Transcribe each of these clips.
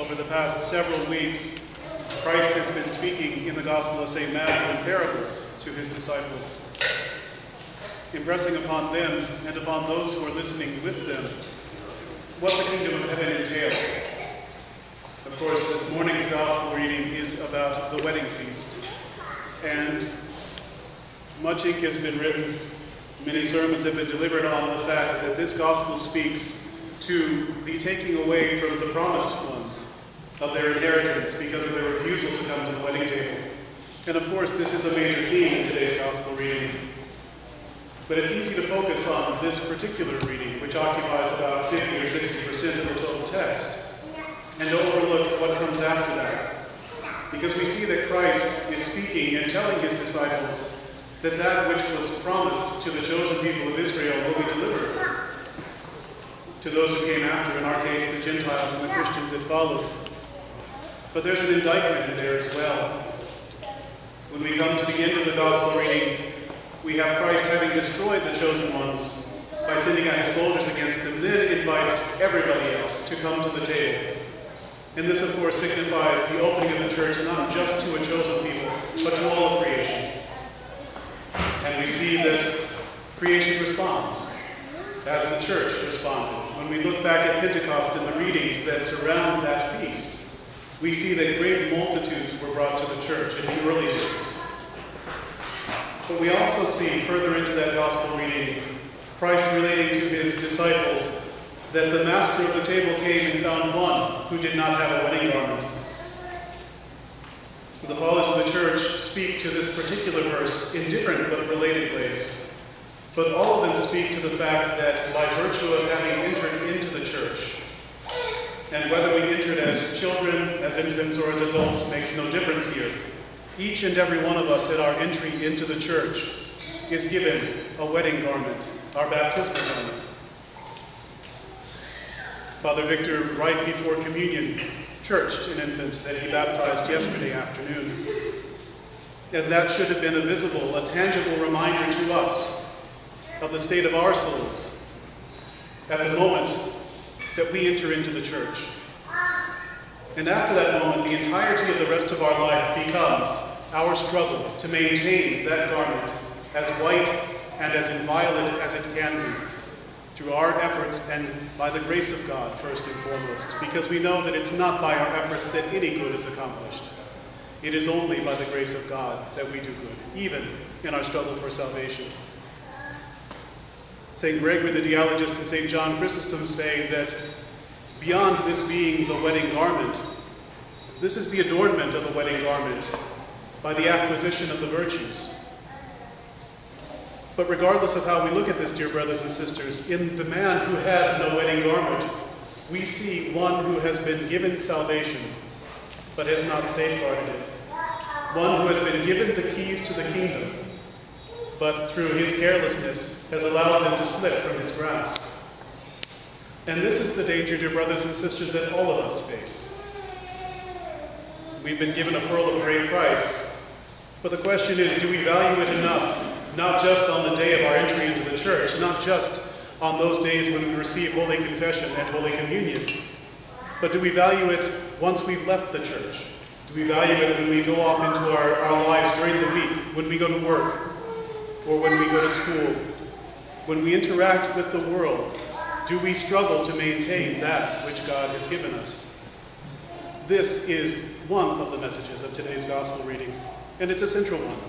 over the past several weeks, Christ has been speaking in the Gospel of St. Matthew in parables to his disciples, impressing upon them and upon those who are listening with them what the kingdom of heaven entails. Of course, this morning's Gospel reading is about the wedding feast, and much ink has been written, many sermons have been delivered on the fact that this Gospel speaks to the taking away from the promised ones of their inheritance because of their refusal to come to the wedding table. And of course, this is a major theme in today's Gospel reading. But it's easy to focus on this particular reading, which occupies about 50 or 60% of the total text, and to overlook what comes after that. Because we see that Christ is speaking and telling his disciples that which was promised to the chosen people of Israel will be delivered to those who came after, in our case, the Gentiles and the Christians that followed. But there's an indictment in there as well. When we come to the end of the Gospel reading, we have Christ having destroyed the chosen ones by sending out his soldiers against them, then invites everybody else to come to the table. And this, of course, signifies the opening of the church not just to a chosen people, but to all of creation. And we see that creation responds, as the church responded. When we look back at Pentecost and the readings that surround that feast, we see that great multitudes were brought to the church in the early days. But we also see, further into that Gospel reading, Christ relating to his disciples that the master of the table came and found one who did not have a wedding garment. The fathers of the church speak to this particular verse in different but related ways. But all of them speak to the fact that by virtue of having entered into the church, and whether we entered as children, as infants, or as adults makes no difference here, each and every one of us at our entry into the church is given a wedding garment, our baptismal garment. Father Victor, right before communion, churched an infant that he baptized yesterday afternoon. And that should have been a visible, a tangible reminder to us of the state of our souls at the moment that we enter into the church. And after that moment, the entirety of the rest of our life becomes our struggle to maintain that garment as white and as inviolate as it can be, through our efforts and by the grace of God, first and foremost, because we know that it's not by our efforts that any good is accomplished. It is only by the grace of God that we do good, even in our struggle for salvation. St. Gregory the Dialogist and St. John Chrysostom say that beyond this being the wedding garment, this is the adornment of the wedding garment by the acquisition of the virtues. But regardless of how we look at this, dear brothers and sisters, in the man who had no wedding garment, we see one who has been given salvation, but has not safeguarded it. One who has been given the keys to the kingdom, but through his carelessness has allowed them to slip from his grasp. And this is the danger, dear brothers and sisters, that all of us face. We've been given a pearl of great price, but the question is, do we value it enough? Not just on the day of our entry into the church, not just on those days when we receive Holy Confession and Holy Communion, but do we value it once we've left the church? Do we value it when we go off into our lives during the week, when we go to work, or when we go to school? When we interact with the world, do we struggle to maintain that which God has given us? This is one of the messages of today's Gospel reading, and it's a central one.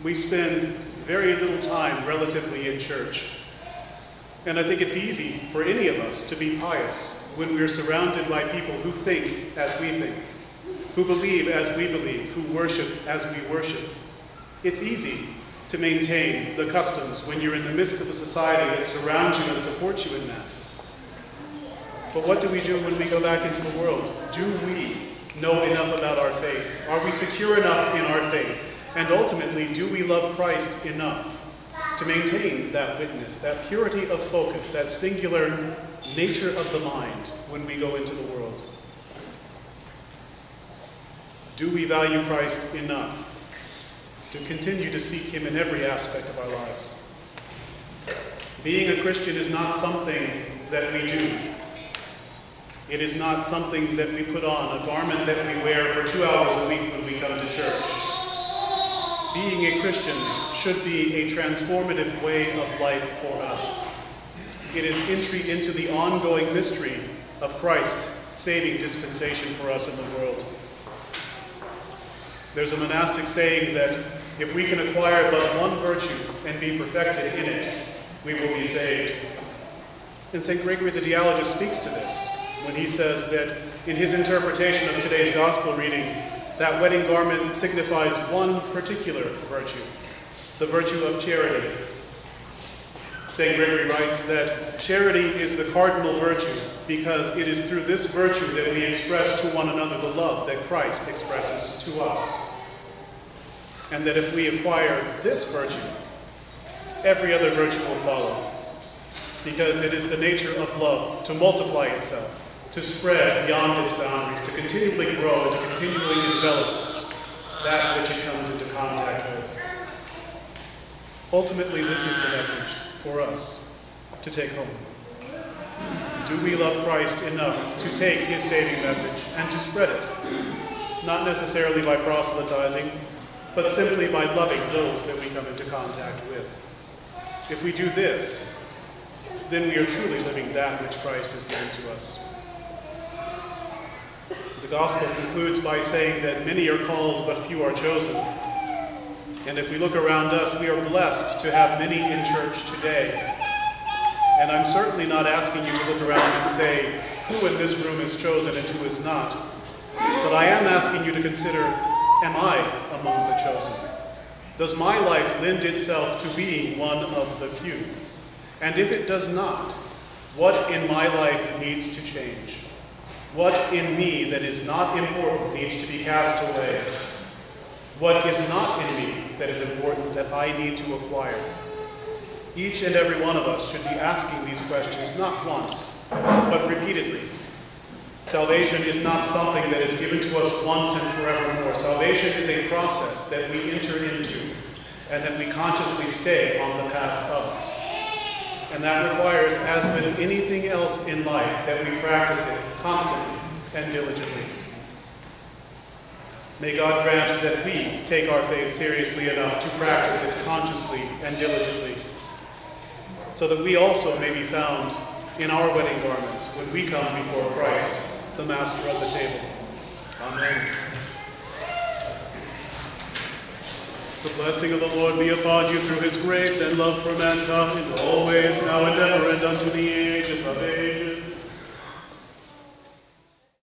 We spend very little time relatively in church. And I think it's easy for any of us to be pious when we're surrounded by people who think as we think, who believe as we believe, who worship as we worship. It's easy to maintain the customs when you're in the midst of a society that surrounds you and supports you in that. But what do we do when we go back into the world? Do we know enough about our faith? Are we secure enough in our faith? And ultimately, do we love Christ enough to maintain that witness, that purity of focus, that singular nature of the mind when we go into the world? Do we value Christ enough to continue to seek him in every aspect of our lives? Being a Christian is not something that we do. It is not something that we put on, a garment that we wear for 2 hours a week when we come to church. Being a Christian should be a transformative way of life for us. It is entry into the ongoing mystery of Christ's saving dispensation for us in the world. There's a monastic saying that if we can acquire but one virtue and be perfected in it, we will be saved. And St. Gregory the Dialogist speaks to this when he says that in his interpretation of today's gospel reading, that wedding garment signifies one particular virtue, the virtue of charity. St. Gregory writes that charity is the cardinal virtue because it is through this virtue that we express to one another the love that Christ expresses to us. And that if we acquire this virtue, every other virtue will follow. Because it is the nature of love to multiply itself, to spread beyond its boundaries, to continually grow and to continually develop that which it comes into contact with. Ultimately, this is the message for us to take home. Do we love Christ enough to take his saving message and to spread it? Not necessarily by proselytizing, but simply by loving those that we come into contact with. If we do this, then we are truly living that which Christ has given to us. The gospel concludes by saying that many are called, but few are chosen. And if we look around us, we are blessed to have many in church today. And I'm certainly not asking you to look around and say who in this room is chosen and who is not. But I am asking you to consider, am I among the chosen? Does my life lend itself to being one of the few? And if it does not, what in my life needs to change? What in me that is not important needs to be cast away? What is not in me that is important that I need to acquire? Each and every one of us should be asking these questions not once, but repeatedly. Salvation is not something that is given to us once and forevermore. Salvation is a process that we enter into and that we consciously stay on the path of. And that requires, as with anything else in life, that we practice it constantly and diligently. May God grant that we take our faith seriously enough to practice it consciously and diligently, so that we also may be found in our wedding garments when we come before Christ, the Master of the table. Amen. The blessing of the Lord be upon you through his grace and love for mankind, always, now and ever, and unto the ages of ages.